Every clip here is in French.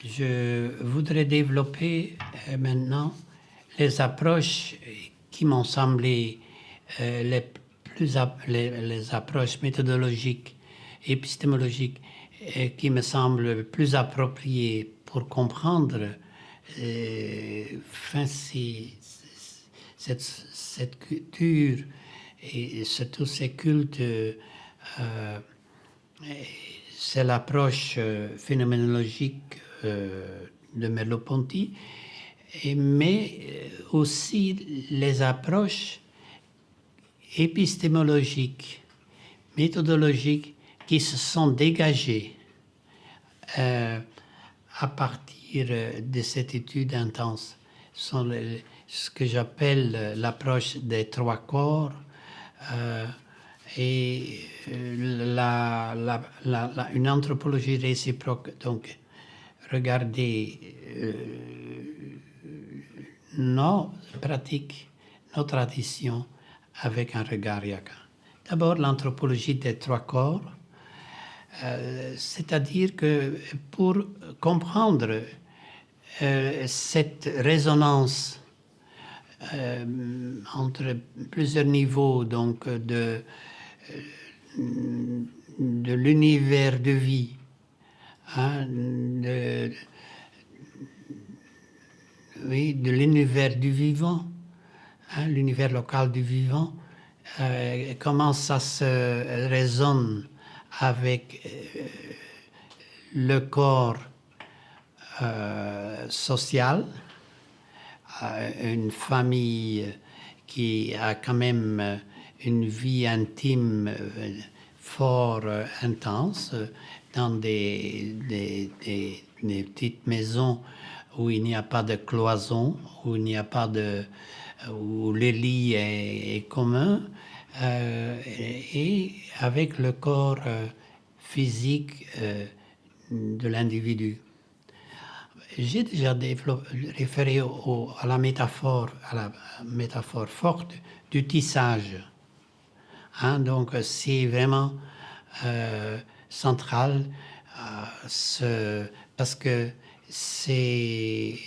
Je voudrais développer maintenant les approches qui m'ont semblé les approches méthodologiques, épistémologiques, qui me semblent plus appropriées pour comprendre cette culture et tous ces cultes. C'est l'approche phénoménologique de Merleau-Ponty, mais aussi les approches épistémologiques, méthodologiques qui se sont dégagées à partir de cette étude intense. Sont ce que j'appelle l'approche des trois corps et une anthropologie réciproque. Donc, regarder nos pratiques, nos traditions avec un regard Yakan. D'abord, l'anthropologie des trois corps, c'est-à-dire que pour comprendre cette résonance entre plusieurs niveaux, donc de l'univers de vie, de l'univers du vivant, l'univers local du vivant, comment ça se résonne avec le corps social, une famille qui a quand même une vie intime fort intense, dans des petites maisons où il n'y a pas de cloison, où il n'y a pas où le lit est commun, et avec le corps physique de l'individu. J'ai déjà référé à la métaphore forte du tissage. Donc c'est vraiment central parce que c'est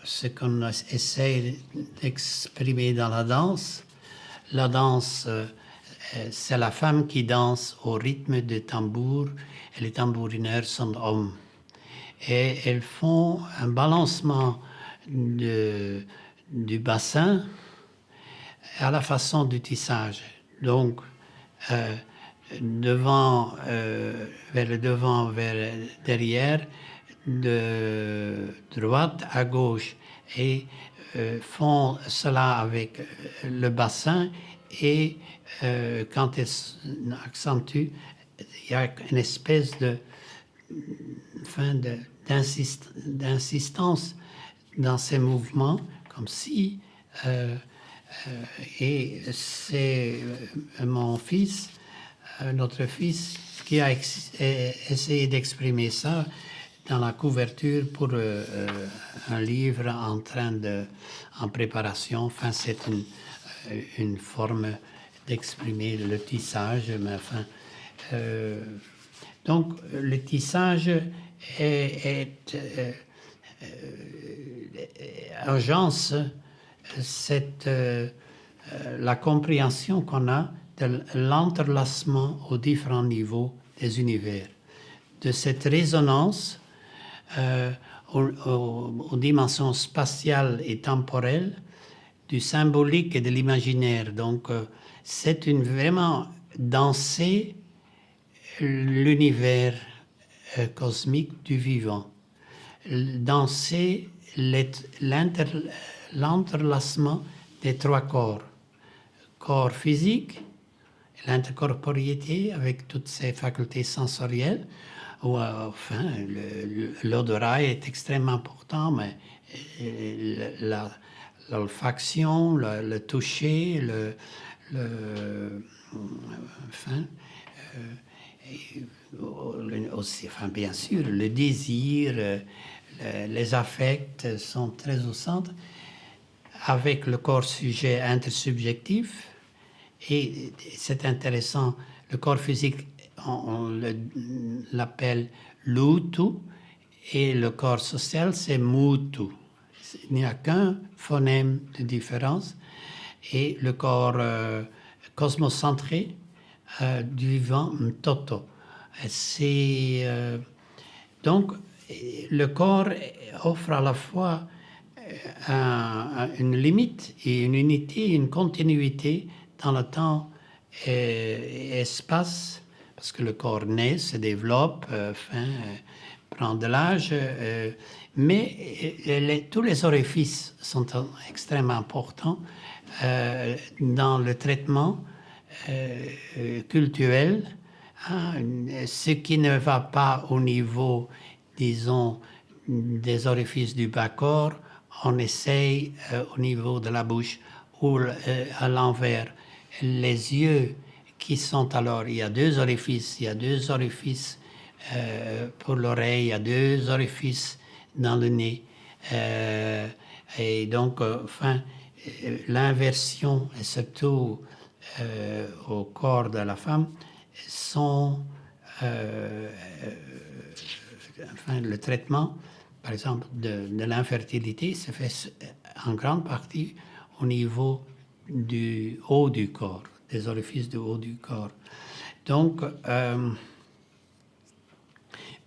ce qu'on essaie d'exprimer dans la danse. La danse, c'est la femme qui danse au rythme des tambours et les tambourineurs sont hommes. Et elles font un balancement du bassin à la façon du tissage. Donc, vers le devant, vers derrière, de droite à gauche, et font cela avec le bassin, et quand elles accentuent, il y a une espèce d'insistance dans ces mouvements, comme si et c'est mon fils, notre fils, qui a essayé d'exprimer ça dans la couverture pour un livre en préparation. Enfin, c'est une forme d'exprimer le tissage, mais enfin... donc, le tissage agence la compréhension qu'on a de l'entrelacement aux différents niveaux des univers, de cette résonance aux dimensions spatiales et temporelles, du symbolique et de l'imaginaire. Donc, c'est vraiment danser l'univers cosmique du vivant, danser l'entrelacement des trois corps. Corps physique, l'intercorporéité avec toutes ses facultés sensorielles, où enfin, l'odorat est extrêmement important, mais l'olfaction, le toucher, enfin, aussi, enfin, bien sûr, le désir, les affects sont très au centre, avec le corps sujet intersubjectif. Et c'est intéressant, le corps physique, on l'appelle l'utu, et le corps social, c'est mutu. Il n'y a qu'un phonème de différence. Et le corps cosmocentré du vivant mtoto. C'est donc le corps offre à la fois une limite et une unité, une continuité dans le temps et espace, parce que le corps naît, se développe, prend de l'âge, mais tous les orifices sont extrêmement importants dans le traitement culturel. Ce qui ne va pas au niveau, disons, des orifices du bas-corps, on essaye au niveau de la bouche ou à l'envers. Les yeux qui sont alors, il y a deux orifices, pour l'oreille, il y a deux orifices dans le nez. Et donc, l'inversion, et surtout au corps de la femme, sont le traitement, par exemple, de l'infertilité se fait en grande partie au niveau du haut du corps, des orifices du haut du corps. Donc,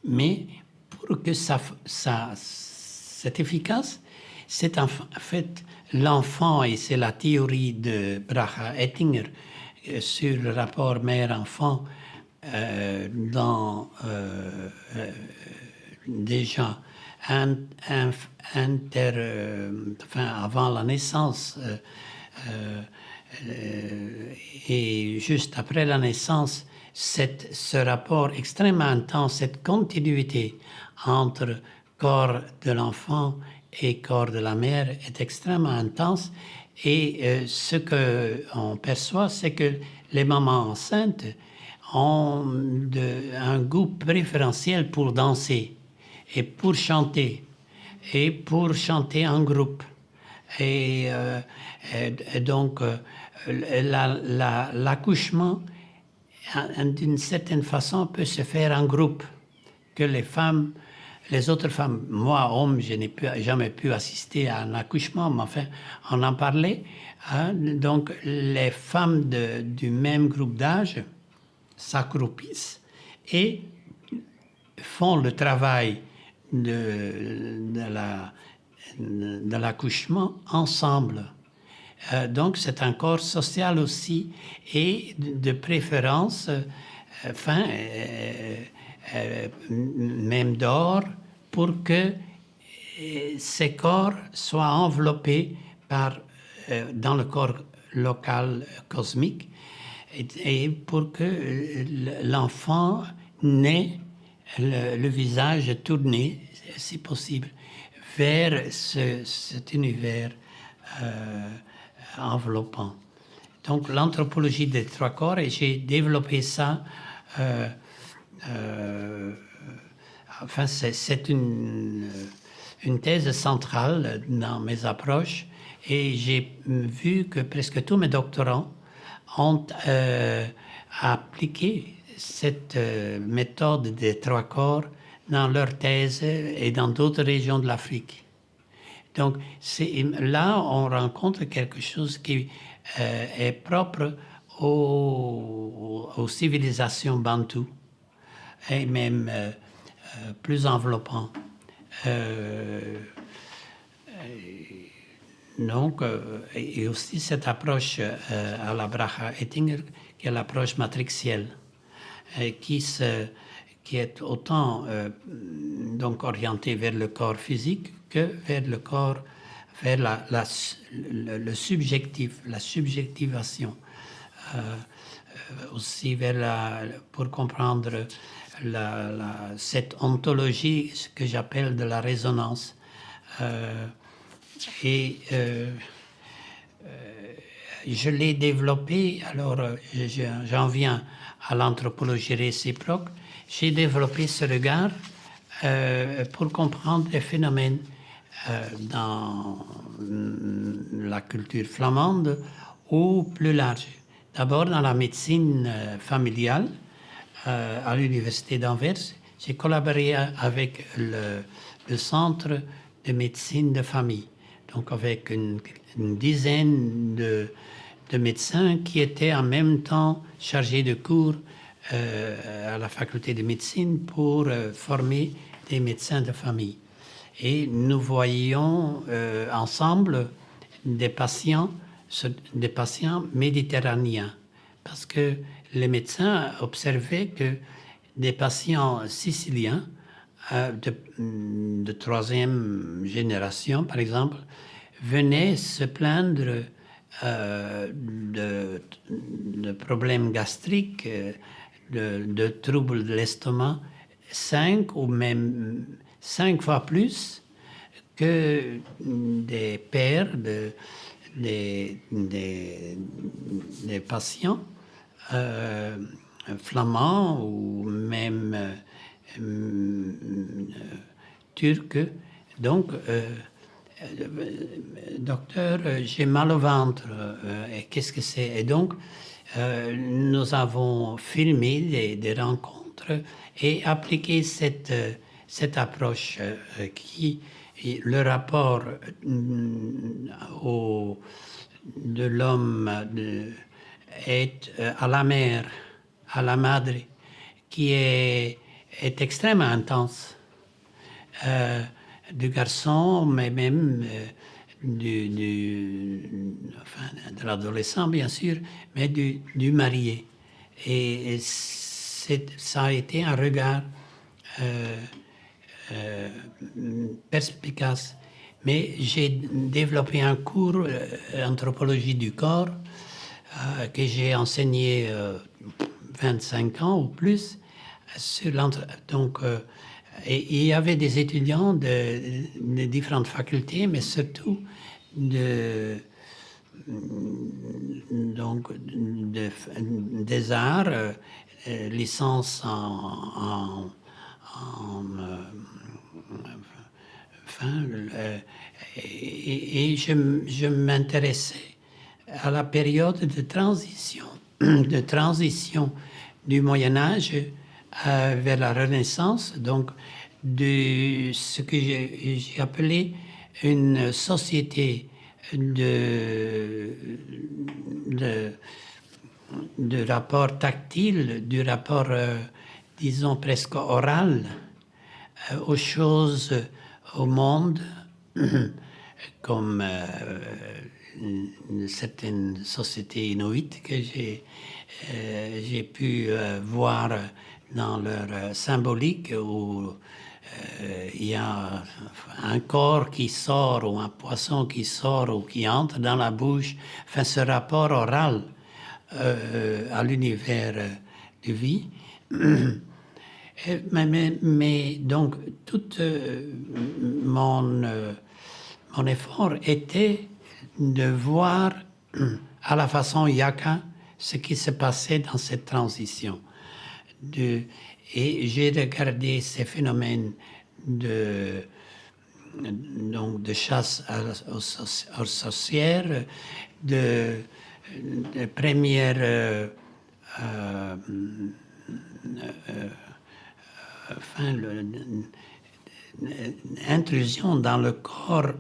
mais pour que c'est efficace, c'est en fait l'enfant, et c'est la théorie de Bracha-Ettinger sur le rapport mère-enfant déjà avant la naissance et juste après la naissance, ce rapport extrêmement intense, cette continuité entre corps de l'enfant et corps de la mère est extrêmement intense. Et ce qu'on perçoit, c'est que les mamans enceintes ont un goût préférentiel pour danser et pour chanter en groupe. Et donc, l'accouchement, d'une certaine façon, peut se faire en groupe. Que les autres femmes, moi, homme, je n'ai jamais pu assister à un accouchement, mais enfin, on en parlait. Hein, donc, les femmes du même groupe d'âge s'accroupissent et font le travail de l'accouchement ensemble. Donc, c'est un corps social aussi, et de préférence, même d'or, pour que ces corps soient enveloppés dans le corps local cosmique, et pour que l'enfant n'ait le visage tourné, si possible, vers cet univers enveloppant. Donc, l'anthropologie des trois corps, et j'ai développé ça. C'est une thèse centrale dans mes approches, et j'ai vu que presque tous mes doctorants ont appliqué cette méthode des trois corps dans leur thèse et dans d'autres régions de l'Afrique. Donc là, on rencontre quelque chose qui est propre aux civilisations bantoues, et même plus enveloppant. Donc, et aussi cette approche à la Bracha-Ettinger, qui est l'approche matricielle, qui est autant donc orientée vers le corps physique que vers le corps, vers le subjectif, la subjectivation. Aussi pour comprendre cette ontologie, ce que j'appelle de la résonance. Et je l'ai développé, alors j'en viens à l'anthropologie réciproque, j'ai développé ce regard pour comprendre les phénomènes dans la culture flamande ou plus large. D'abord dans la médecine familiale à l'université d'Anvers, j'ai collaboré avec le centre de médecine de famille, donc avec une dizaine de médecins qui étaient en même temps chargés de cours à la faculté de médecine pour former des médecins de famille. Et nous voyions ensemble des patients méditerranéens, parce que les médecins observaient que des patients siciliens de troisième génération, par exemple, venaient se plaindre de problèmes gastriques, de troubles de l'estomac, 5 ou même 5 fois plus que des pères des patients flamands ou même turcs. Donc, docteur, j'ai mal au ventre. Et qu'est-ce que c'est? Et donc, nous avons filmé des rencontres et appliqué cette approche qui, le rapport de l'homme est à la mère, à la madre, qui est extrêmement intense. Du garçon, mais même de l'adolescent, bien sûr, mais du marié. Et ça a été un regard perspicace. Mais j'ai développé un cours d'anthropologie du corps que j'ai enseigné 25 ans ou plus. Donc, et il y avait des étudiants de différentes facultés, mais surtout des arts, licence et je m'intéressais à la période de transition du Moyen-Âge vers la Renaissance, donc de ce que j'ai appelé une société de rapport tactile, du rapport, disons, presque oral aux choses, au monde, comme certaines sociétés inuites que j'ai pu voir dans leur symbolique où il y a un corps qui sort ou un poisson qui sort ou qui entre dans la bouche, enfin ce rapport oral à l'univers de vie. Mais donc tout mon effort était de voir à la façon Yaka ce qui se passait dans cette transition. Et j'ai regardé ces phénomènes de chasse aux sorcières, de première intrusion dans le corps,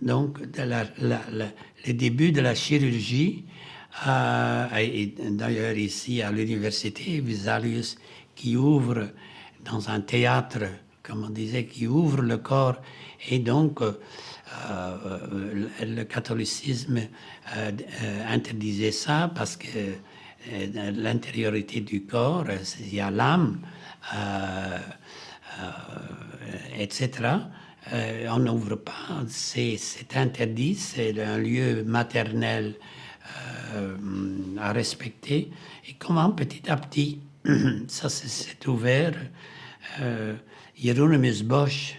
donc le début de la chirurgie, et d'ailleurs ici à l'université Vesalius, qui ouvre dans un théâtre, comme on disait, qui ouvre le corps, et donc le catholicisme interdisait ça parce que l'intériorité du corps, il y a l'âme, etc. On n'ouvre pas, c'est interdit, c'est un lieu maternel à respecter. Et comment petit à petit, ça s'est ouvert. Hieronymus Bosch,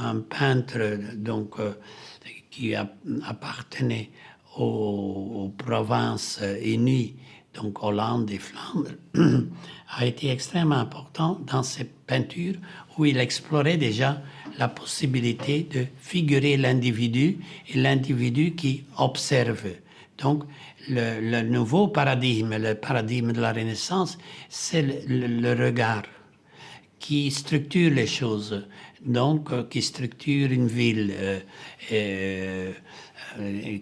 un peintre donc, qui appartenait aux provinces unies, donc Hollande et Flandre, a été extrêmement important dans ses peintures où il explorait déjà la possibilité de figurer l'individu et l'individu qui observe. Donc, le nouveau paradigme, le paradigme de la Renaissance, c'est le regard qui structure les choses, donc qui structure une ville,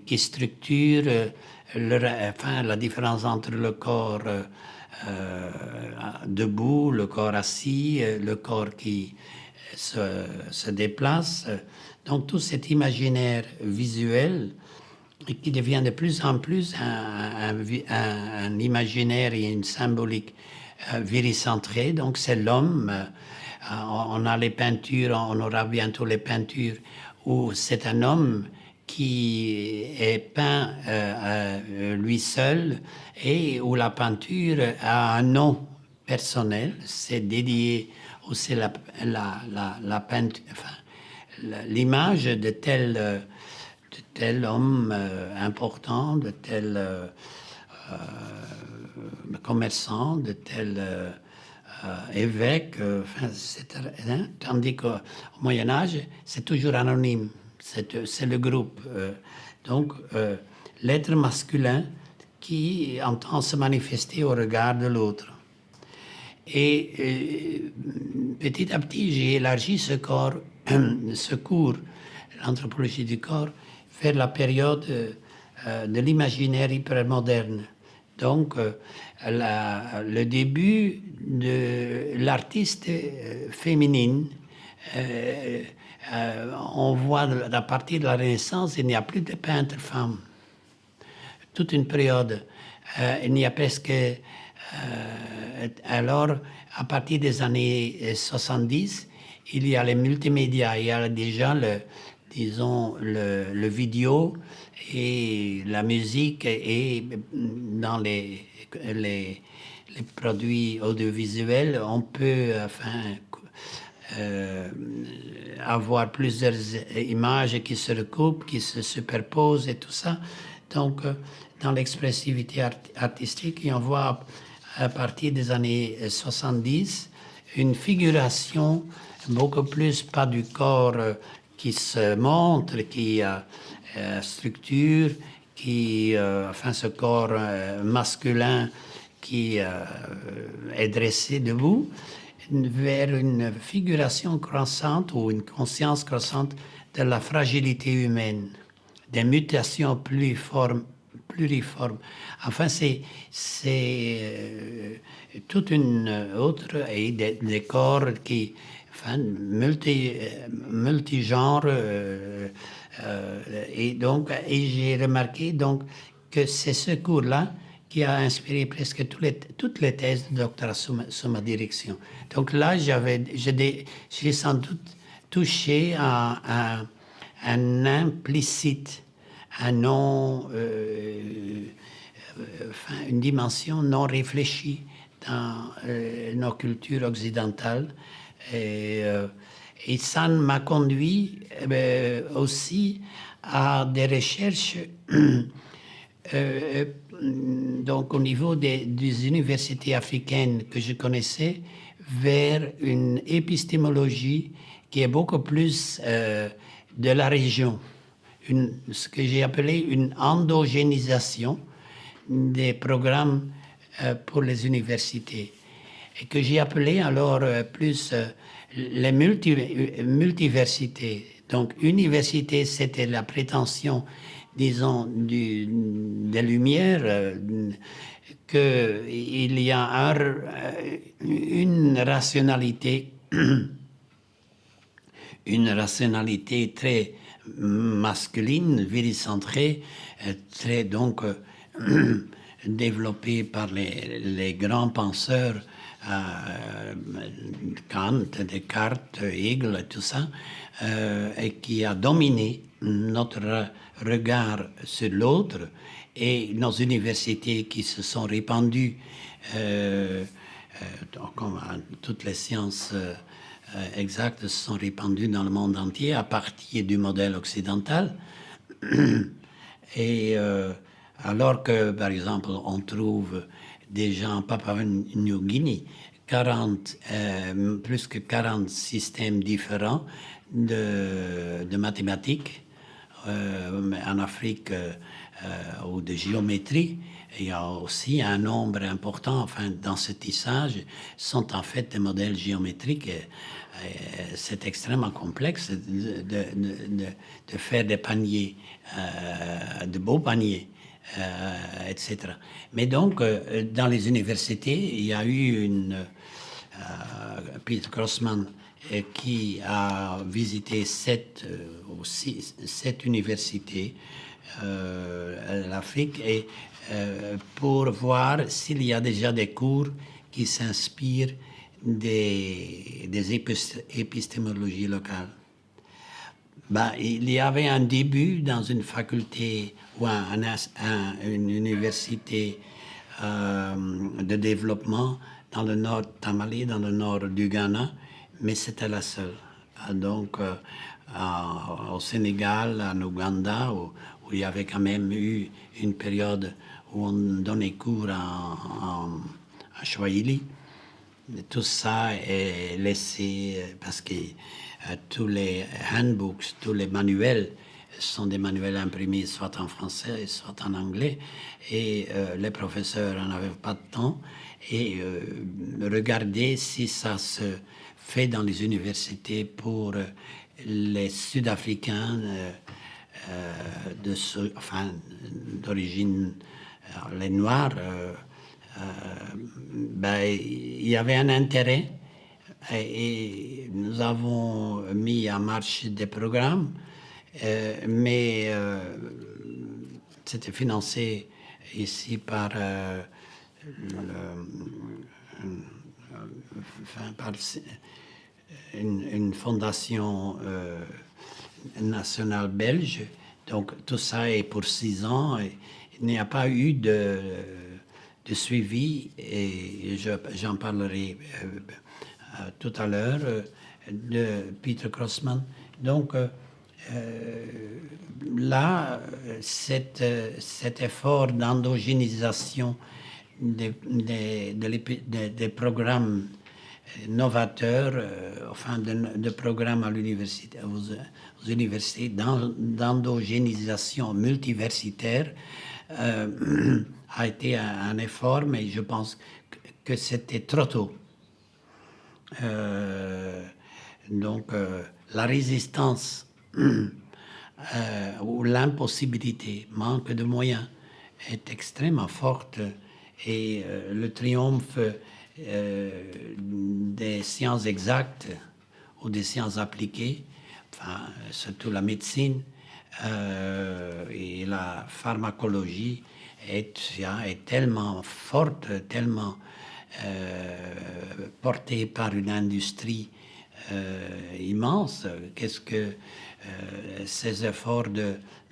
qui structure la différence entre le corps debout, le corps assis, le corps qui se déplace. Donc tout cet imaginaire visuel qui devient de plus en plus un imaginaire et une symbolique viricentrée. Donc c'est l'homme. On a les peintures, on aura bientôt les peintures où c'est un homme qui est peint lui seul et où la peinture a un nom personnel. C'est dédié aussi la peinture, enfin, l'image de tel homme important, de tel commerçant, de tel évêque, tandis qu'au Moyen-Âge, c'est toujours anonyme, c'est le groupe. Donc, l'être masculin qui entend se manifester au regard de l'autre. Et petit à petit, j'ai élargi ce cours, l'anthropologie du corps, vers la période de l'imaginaire hypermoderne. Donc, le début de l'artiste féminine, on voit à partir de la Renaissance, il n'y a plus de peintres femmes. Toute une période, il n'y a presque... alors, à partir des années 70, il y a les multimédias, il y a déjà le vidéo et la musique et dans les produits audiovisuels, on peut avoir plusieurs images qui se recoupent, qui se superposent et tout ça. Donc, dans l'expressivité artistique, on voit à partir des années 70 une figuration beaucoup plus pas du corps qui se montre, qui structure, qui, ce corps masculin qui est dressé debout, vers une figuration croissante ou une conscience croissante de la fragilité humaine, des mutations pluriformes. Enfin, c'est toute une autre, et des corps qui, multigenres, et j'ai remarqué donc que c'est ce cours-là qui a inspiré presque toutes les thèses de doctorat sous ma direction. Donc là, j'ai sans doute touché à un implicite, une dimension non réfléchie dans nos cultures occidentales. Et ça m'a conduit aussi à des recherches donc au niveau des universités africaines que je connaissais, vers une épistémologie qui est beaucoup plus de la région, ce que j'ai appelé une endogénisation des programmes pour les universités, et que j'ai appelé alors plus les multiversités. Donc, université, c'était la prétention, disons, des Lumières, qu'il y a une rationalité très masculine, viricentrée, très donc développée par les grands penseurs, Kant, Descartes, Hegel, tout ça, et qui a dominé notre regard sur l'autre, et nos universités qui se sont répandues, comme toutes les sciences exactes se sont répandues dans le monde entier à partir du modèle occidental. Et alors que, par exemple, on trouve déjà en Papouasie-Nouvelle-Guinée plus que 40 systèmes différents de mathématiques. En Afrique ou de géométrie, il y a aussi un nombre important, enfin, dans ce tissage, sont en fait des modèles géométriques. C'est extrêmement complexe de faire des paniers, de beaux paniers, etc. Mais donc, dans les universités, il y a eu Peter Crossman qui a visité 7 universités l'Afrique et pour voir s'il y a déjà des cours qui s'inspirent des épistémologies locales. Ben, il y avait un début dans une faculté ou une université de développement dans le nord Tamale, dans le nord du Ghana, mais c'était la seule. Donc, au Sénégal, en Ouganda, où il y avait quand même eu une période où on donnait cours en Swahili. Tout ça est laissé parce que tous les handbooks, tous les manuels sont des manuels imprimés soit en français, soit en anglais, et les professeurs n'en avaient pas de temps. Et regarder si ça se fait dans les universités pour les Sud-Africains d'origine, les Noirs, ben, il y avait un intérêt et nous avons mis en marche des programmes, mais c'était financé ici par par une fondation nationale belge. Donc tout ça est pour 6 ans. Et il n'y a pas eu de suivi et j'en parlerai tout à l'heure de Peter Crossman. Donc là, cet effort d'endogénisation des programmes novateurs, enfin de programmes à l'université, aux universités, d'endogénisation multiversitaire, a été un effort, mais je pense que c'était trop tôt. Donc, la résistance ou l'impossibilité, manque de moyens, est extrêmement forte et le triomphe des sciences exactes ou des sciences appliquées, enfin, surtout la médecine et la pharmacologie, est tellement forte, tellement portée par une industrie immense. Qu'est-ce que ces efforts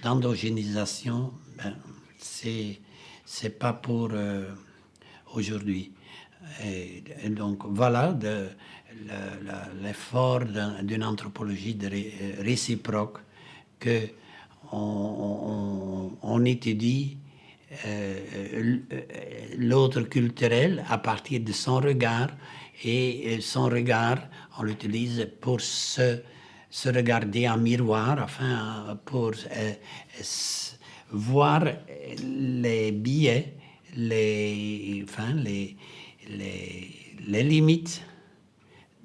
d'endogénisation, ben, c'est pas pour aujourd'hui. Et donc voilà l'effort d'une anthropologie réciproque que on étudie l'autre culturel à partir de son regard, et son regard, on l'utilise pour se regarder en miroir, enfin, pour voir les biais, les limites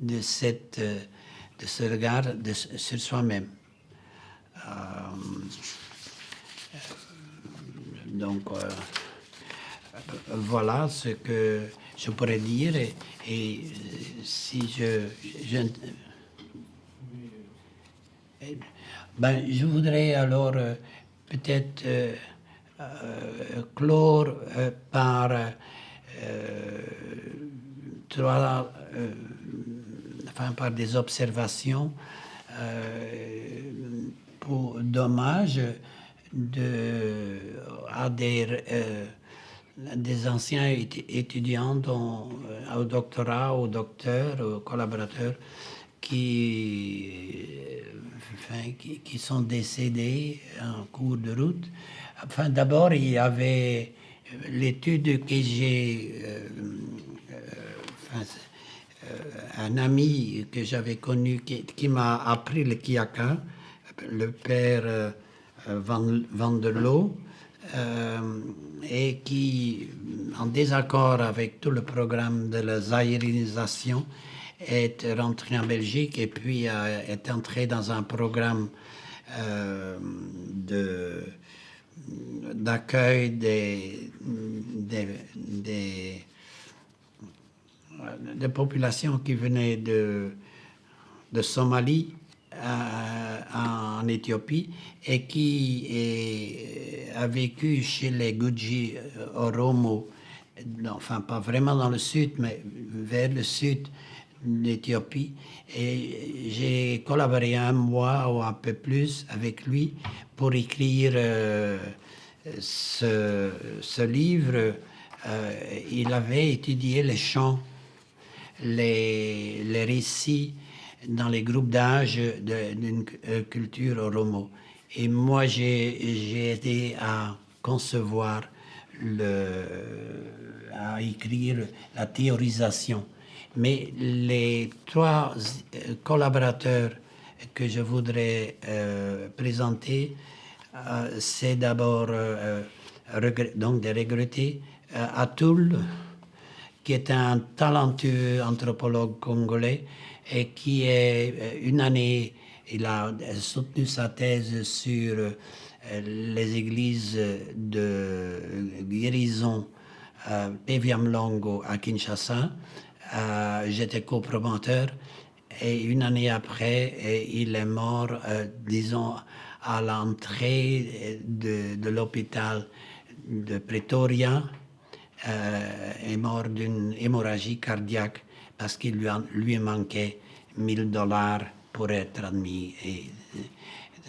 de ce regard sur soi-même. Donc, voilà ce que je pourrais dire. Et si je voudrais alors peut-être clore par par des observations pour d'hommage à des anciens étudiants au doctorat, aux docteurs, aux collaborateurs qui sont décédés en cours de route. Enfin, d'abord, il y avait l'étude que j'ai... un ami que j'avais connu qui m'a appris le Kiyaka, le père Van der Loo, et qui, en désaccord avec tout le programme de la zaïrisation, est rentré en Belgique et puis est entré dans un programme d'accueil des populations qui venaient de Somalie en Éthiopie et qui a vécu chez les Guji Oromo, enfin pas vraiment dans le sud, mais vers le sud d'Éthiopie. Et j'ai collaboré un mois ou un peu plus avec lui pour écrire ce livre. Il avait étudié les chants, les récits dans les groupes d'âge d'une culture oromo. Et moi, j'ai aidé à concevoir, à écrire la théorisation. Mais les trois collaborateurs que je voudrais présenter, c'est d'abord donc de regretter Atul, qui est un talentueux anthropologue congolais et qui est une année, il a soutenu sa thèse sur les églises de guérison Peviam Longo à Kinshasa. J'étais copromoteur et une année après, il est mort, disons, à l'entrée de l'hôpital de Pretoria. Est mort d'une hémorragie cardiaque parce qu'il lui manquait $1000 pour être admis. Et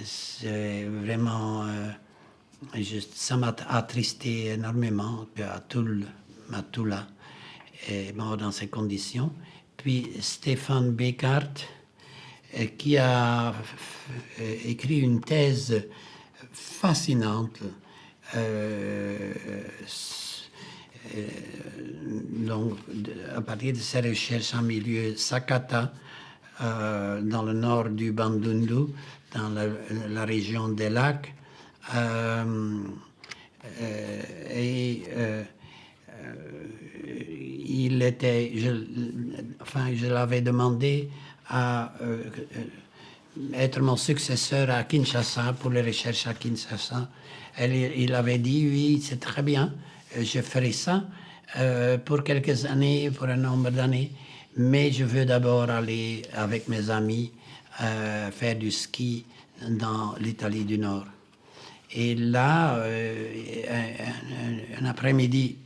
c'est vraiment... ça m'a attristé énormément que Atul Matula est mort dans ces conditions. Puis Stéphane Beckart, qui a écrit une thèse fascinante donc, à partir de ses recherches en milieu Sakata, dans le nord du Bandundu, dans la région des lacs, il était, je l'avais demandé à être mon successeur à Kinshasa pour les recherches à Kinshasa. Il avait dit oui, c'est très bien, je ferai ça pour quelques années, pour un nombre d'années, mais je veux d'abord aller avec mes amis faire du ski dans l'Italie du Nord. Et là, un après-midi,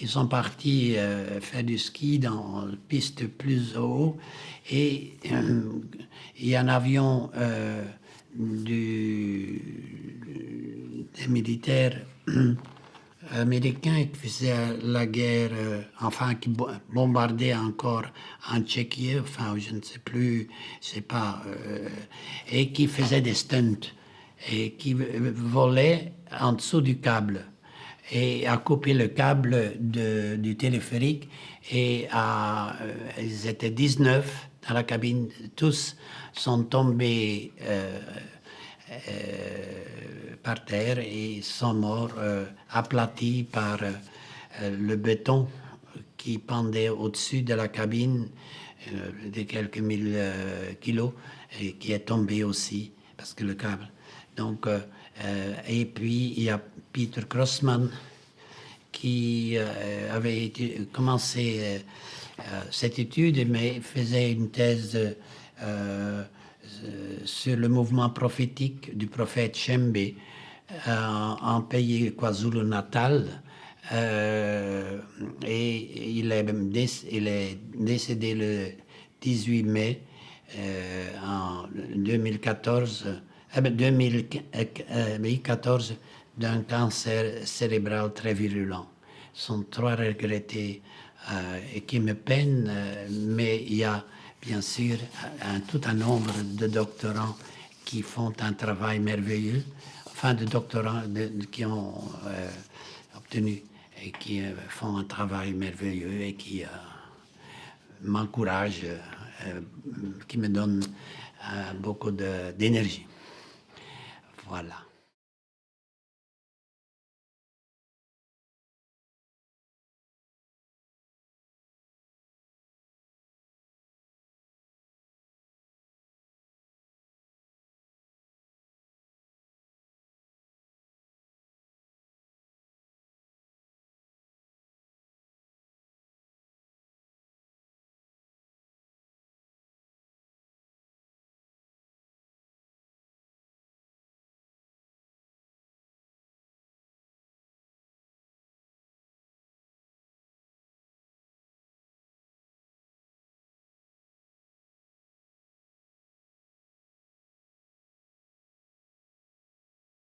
ils sont partis faire du ski dans une piste plus haut et il y a un avion des militaires américains qui faisaient la guerre, qui bombardaient encore en Tchéquie, je ne sais plus, je sais pas, et qui faisaient des stunts et qui volaient en dessous du câble et a coupé le câble du téléphérique et ils étaient 19 dans la cabine, tous sont tombés par terre et sont morts aplatis par le béton qui pendait au-dessus de la cabine de quelques mille kilos et qui est tombé aussi parce que le câble. Donc, et puis il y a Peter Crossman qui avait commencé cette étude, mais faisait une thèse sur le mouvement prophétique du prophète Shembe en pays KwaZulu-Natal. Et il est décédé le 18 mai en 2014 d'un cancer cérébral très virulent. Ce sont trois regrettés et qui me peinent, mais il y a bien sûr, tout un nombre de doctorants qui font un travail merveilleux, enfin de doctorants qui ont obtenu et qui font un travail merveilleux et qui m'encouragent, qui me donnent beaucoup d'énergie. Voilà.